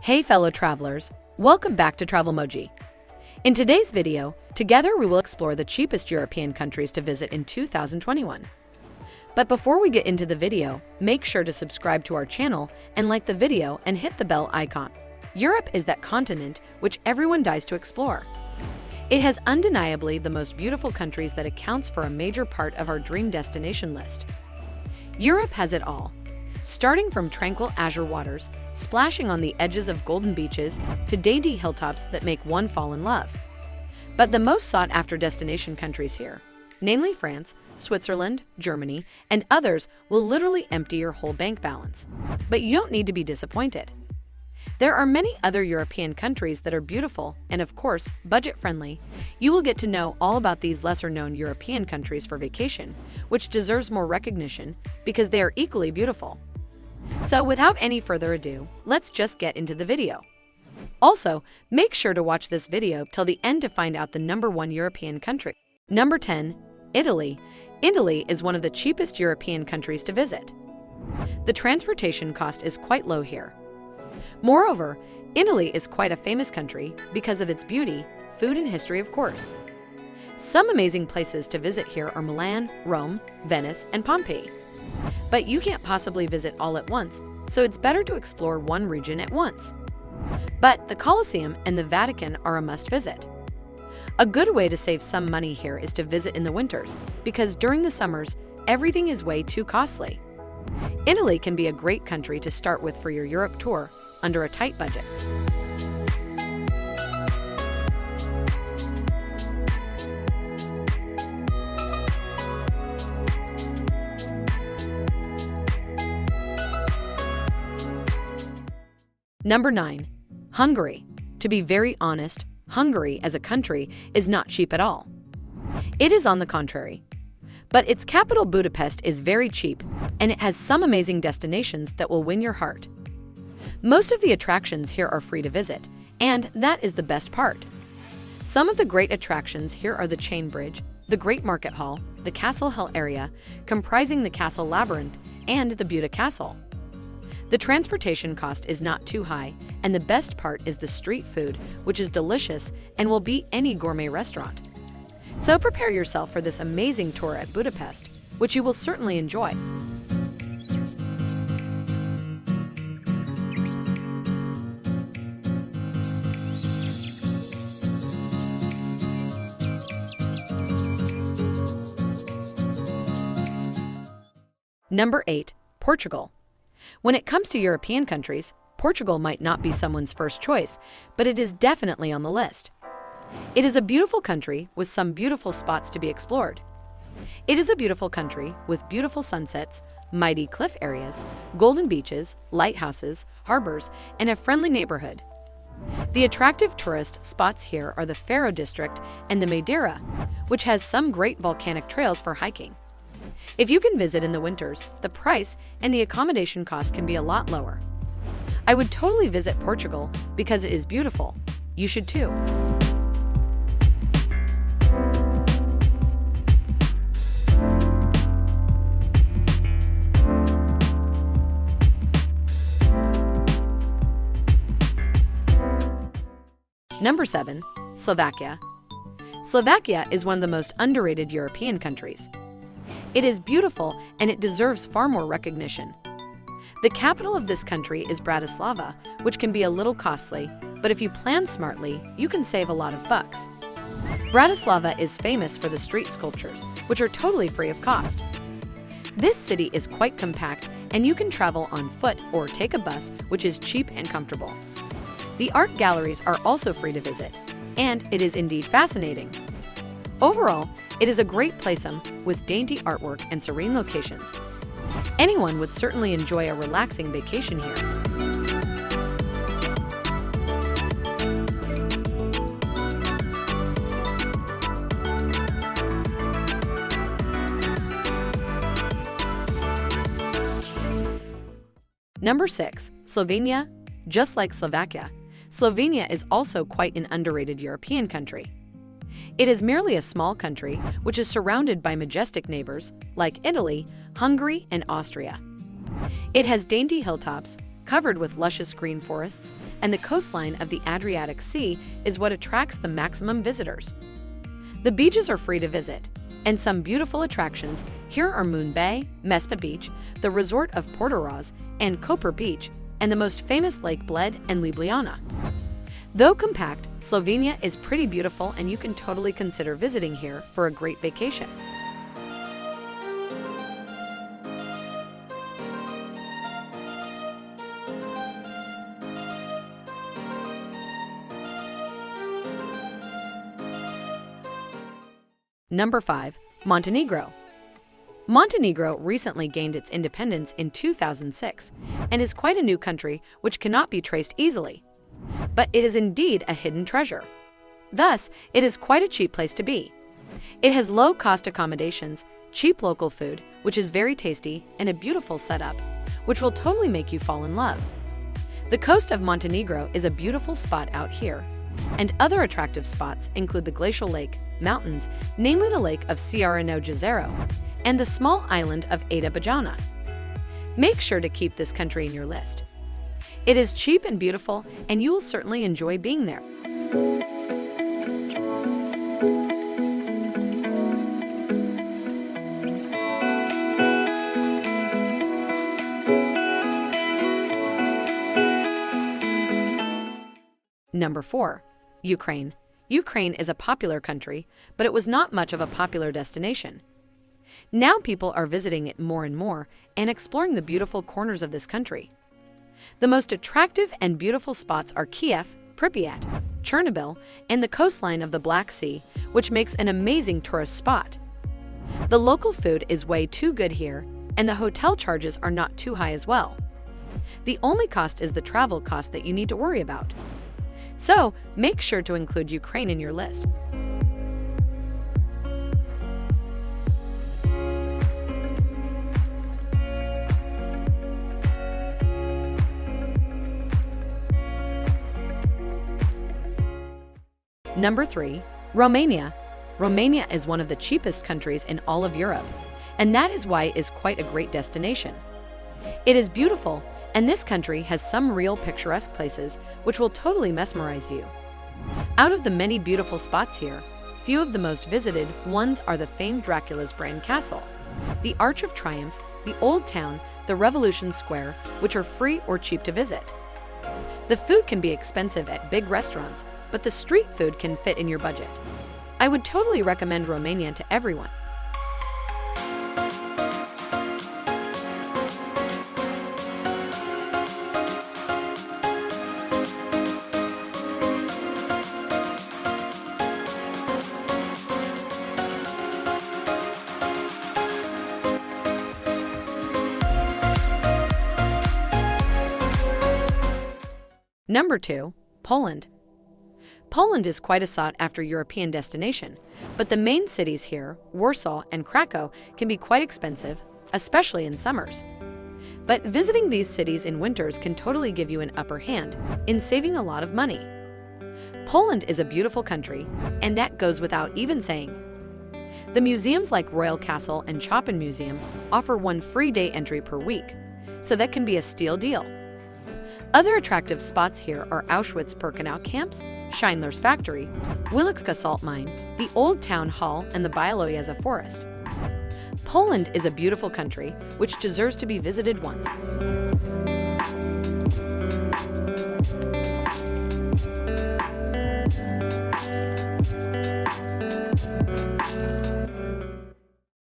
Hey fellow travelers, welcome back to Travelmoji. In today's video, together we will explore the cheapest European countries to visit in 2021. But before we get into the video, make sure to subscribe to our channel and like the video and hit the bell icon. Europe is that continent which everyone dies to explore. It has undeniably the most beautiful countries that accounts for a major part of our dream destination list. Europe has it all. Starting from tranquil azure waters, splashing on the edges of golden beaches, to dainty hilltops that make one fall in love. But the most sought-after destination countries here, namely France, Switzerland, Germany, and others, will literally empty your whole bank balance. But you don't need to be disappointed. There are many other European countries that are beautiful and, of course, budget-friendly. You will get to know all about these lesser-known European countries for vacation, which deserves more recognition because they are equally beautiful. So without any further ado, let's just get into the video. Also, make sure to watch this video till the end to find out the number 1 European country. Number 10, Italy. Italy is one of the cheapest European countries to visit. The transportation cost is quite low here. Moreover, Italy is quite a famous country because of its beauty, food, and history, of course. Some amazing places to visit here are Milan, Rome, Venice, and Pompeii. But you can't possibly visit all at once, so it's better to explore one region at once. But the Colosseum and the Vatican are a must-visit. A good way to save some money here is to visit in the winters, because during the summers, everything is way too costly. Italy can be a great country to start with for your Europe tour under a tight budget. Number 9. Hungary. To be very honest, Hungary as a country is not cheap at all. It is on the contrary. But its capital Budapest is very cheap, and it has some amazing destinations that will win your heart. Most of the attractions here are free to visit, and that is the best part. Some of the great attractions here are the Chain Bridge, the Great Market Hall, the Castle Hill area, comprising the Castle Labyrinth, and the Buda Castle. The transportation cost is not too high, and the best part is the street food, which is delicious and will beat any gourmet restaurant. So prepare yourself for this amazing tour at Budapest, which you will certainly enjoy. Number 8. Portugal. When it comes to European countries, Portugal might not be someone's first choice, but it is definitely on the list. It is a beautiful country with some beautiful spots to be explored. It is a beautiful country with beautiful sunsets, mighty cliff areas, golden beaches, lighthouses, harbors, and a friendly neighborhood. The attractive tourist spots here are the Faro district and the Madeira, which has some great volcanic trails for hiking. If you can visit in the winters, the price and the accommodation cost can be a lot lower. I would totally visit Portugal because it is beautiful. You should too. Number 7. Slovakia. Slovakia is one of the most underrated European countries. It is beautiful and it deserves far more recognition. The capital of this country is Bratislava, which can be a little costly, but if you plan smartly, you can save a lot of bucks. Bratislava is famous for the street sculptures, which are totally free of cost. This city is quite compact and you can travel on foot or take a bus, which is cheap and comfortable. The art galleries are also free to visit, and it is indeed fascinating. Overall, it is a great place with dainty artwork and serene locations. Anyone would certainly enjoy a relaxing vacation here. Number 6. Slovenia. Just like Slovakia, Slovenia is also quite an underrated European country. It is merely a small country which is surrounded by majestic neighbors like Italy, Hungary, and Austria. It has dainty hilltops, covered with luscious green forests, and the coastline of the Adriatic Sea is what attracts the maximum visitors. The beaches are free to visit, and some beautiful attractions here are Moon Bay, Mespa Beach, the resort of Portoroz, and Koper Beach, and the most famous Lake Bled and Ljubljana. Though compact, Slovenia is pretty beautiful and you can totally consider visiting here for a great vacation. Number 5. Montenegro. Montenegro recently gained its independence in 2006 and is quite a new country which cannot be traced easily. But it is indeed a hidden treasure. Thus, it is quite a cheap place to be. It has low-cost accommodations, cheap local food, which is very tasty, and a beautiful setup, which will totally make you fall in love. The coast of Montenegro is a beautiful spot out here, and other attractive spots include the glacial lake, mountains, namely the lake of Ciarano Jezero, and the small island of Ada Bajana. Make sure to keep this country in your list. It is cheap and beautiful, and you will certainly enjoy being there. Number 4. Ukraine. Ukraine is a popular country, but it was not much of a popular destination. Now people are visiting it more and more and exploring the beautiful corners of this country. The most attractive and beautiful spots are Kiev, Pripyat, Chernobyl, and the coastline of the Black Sea, which makes an amazing tourist spot. The local food is way too good here, and the hotel charges are not too high as well. The only cost is the travel cost that you need to worry about. So, make sure to include Ukraine in your list. Number 3. Romania. Romania is one of the cheapest countries in all of Europe, and that is why it is quite a great destination. It is beautiful, and this country has some real picturesque places which will totally mesmerize you. Out of the many beautiful spots here, few of the most visited ones are the famed Dracula's Bran Castle, the Arch of Triumph, the Old Town, the Revolution Square, which are free or cheap to visit. The food can be expensive at big restaurants, but the street food can fit in your budget. I would totally recommend Romania to everyone. Number 2. Poland. Poland is quite a sought-after European destination, but the main cities here, Warsaw and Krakow, can be quite expensive, especially in summers. But visiting these cities in winters can totally give you an upper hand in saving a lot of money. Poland is a beautiful country, and that goes without even saying. The museums like Royal Castle and Chopin Museum offer one free day entry per week, so that can be a steal deal. Other attractive spots here are Auschwitz-Birkenau camps, Schindler's Factory, Wieliczka Salt Mine, the Old Town Hall, and the Białowieża Forest. Poland is a beautiful country which deserves to be visited once.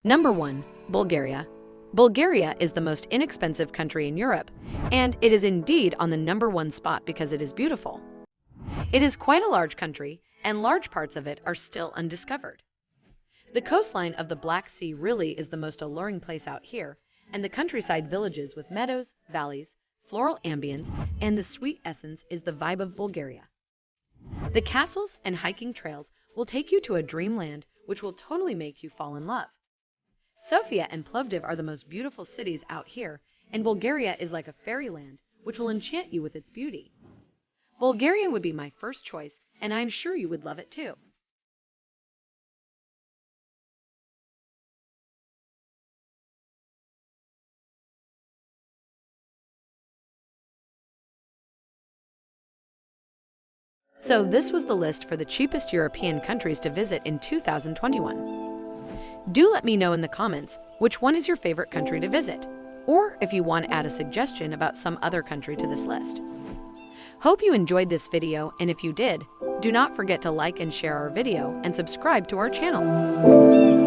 Number 1. Bulgaria. Bulgaria is the most inexpensive country in Europe, and it is indeed on the number 1 spot because it is beautiful. It is quite a large country, and large parts of it are still undiscovered. The coastline of the Black Sea really is the most alluring place out here, and the countryside villages with meadows, valleys, floral ambience, and the sweet essence is the vibe of Bulgaria. The castles and hiking trails will take you to a dreamland which will totally make you fall in love. Sofia and Plovdiv are the most beautiful cities out here, and Bulgaria is like a fairyland which will enchant you with its beauty. Bulgaria would be my first choice, and I'm sure you would love it too. So this was the list for the cheapest European countries to visit in 2021. Do let me know in the comments which one is your favorite country to visit, or if you want to add a suggestion about some other country to this list. Hope you enjoyed this video, and if you did, do not forget to like and share our video and subscribe to our channel.